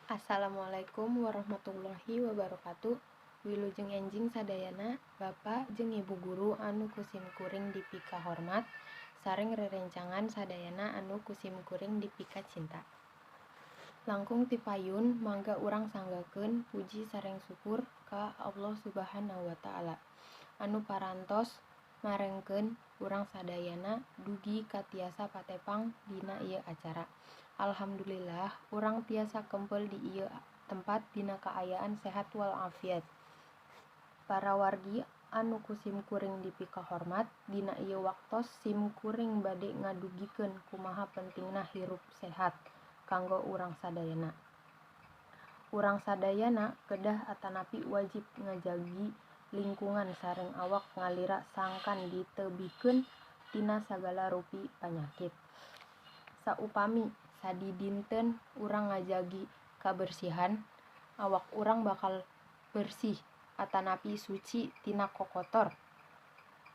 Assalamualaikum warahmatullahi wabarakatuh. Wilujeng enjing sadayana Bapak jeung Ibu guru anu kusim kuring dipika hormat sareng rerencangan sadayana anu kusim kuring dipika cinta. Langkung ti payun mangga urang sanggakeun puji sareng syukur ka Allah Subhanahu wa taala anu parantos marengkeun urang sadayana dugi ka tiasa patepang dina ieu acara. Alhamdulillah urang tiasa kempel di ieu tempat dina kaayaan sehat wal afiat. Para wargi anu kusim kuring dipika hormat dina ieu waktos sim kuring bade ngadugikeun kumaha pentingna hirup sehat kanggo urang sadayana. Urang sadayana kedah atanapi wajib ngajagi lingkungan sareng awak ngalira sangkan ditebikeun tina sagala rupi panyakit. Saupami sadi dinten urang ngajagi kabersihan, awak urang bakal bersih atanapi suci tina kokotor.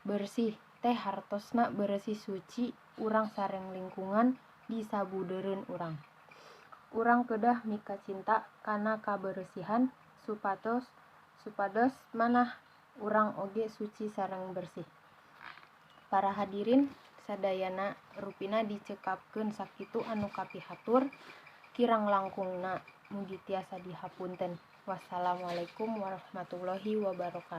Bersih teh hartosna bersih suci urang sareng lingkungan disabudeureun urang. Urang kedah mika cinta kana kabersihan supados manah urang oge suci sareng bersih. Para hadirin sadayana rupina dicekapkeun sakitu anu kapihatur, kirang langkungna mugi tiasa dihapunten. Wassalamualaikum warahmatullahi wabarakatuh.